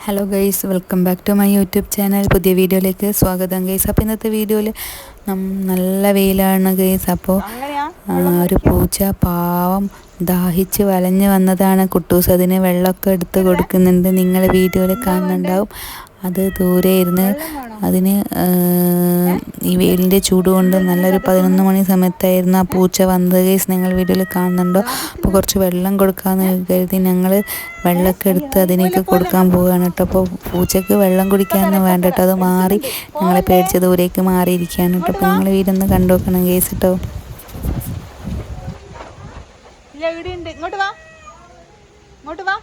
Hello guys, welcome back to my YouTube channel. പുതിയ വീഡിയോയിലേക്ക് സ്വാഗതം ഗൈസ്. അപ്പോൾ ഇന്നത്തെ വീഡിയോയിൽ നല്ല വെയിലാണ് ഗൈസ്. അപ്പോൾ ഒരു പൂച്ച പാവം ദാഹിച്ച് വലഞ്ഞ് വന്നതാണ്. കുട്ടൂസ് അതിന് വെള്ളമൊക്കെ എടുത്ത് കൊടുക്കുന്നുണ്ട്. നിങ്ങൾ വീഡിയോയിൽ കാണുന്നുണ്ടാവും. അത് ദൂരെ ഇരുന്ന് അതിന് ഈ വെയിലിൻ്റെ ചൂട് കൊണ്ട് നല്ലൊരു 11 മണി സമയത്തായിരുന്നു ആ പൂച്ച വന്നത് ഗൈസ്. നിങ്ങൾ വീഡിയോയിൽ കാണുന്നുണ്ടോ? അപ്പോൾ കുറച്ച് വെള്ളം കൊടുക്കാമെന്ന് കരുതി ഞങ്ങൾ വെള്ളമൊക്കെ എടുത്ത് അതിനേക്ക് കൊടുക്കാൻ പോവുകയാണ് കേട്ടോ. അപ്പോൾ പൂച്ചക്ക് വെള്ളം കുടിക്കാനൊന്നും വേണ്ട കേട്ടോ. അത് മാറി ഞങ്ങളെ പേടിച്ച് ദൂരേക്ക് മാറിയിരിക്കുകയാണ് കേട്ടോ. അപ്പോൾ നിങ്ങൾ വീടൊന്ന് കണ്ടു നോക്കണം ഗൈസ് കേട്ടോ. ഇങ്ങോട്ട് വാ, ഇങ്ങോട്ട് വാ.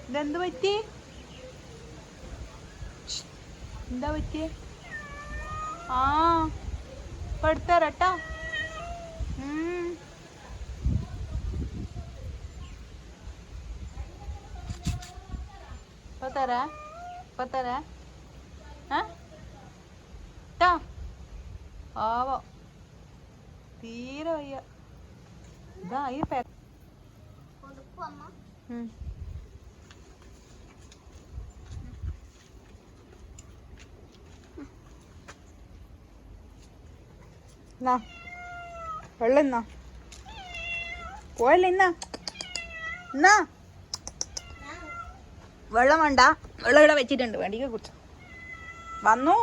ഇതെന്ത് പറ്റി? എന്താ പറ്റിയേ? ആ ഇപ്പൊ എടുത്തരട്ടോ. ഇപ്പൊ തരാ, ഇപ്പൊ തരാ. ആവോ തീരെ വയ്യ. ഇതാ ഈ വെള്ളം ഇന്നാ പോയല്ല. ഇന്നാ വെള്ളം വേണ്ട, വെള്ളം ഇവിടെ വെച്ചിട്ടുണ്ട്, വേണ്ടിക്ക് കുടിച്ചു. വന്നു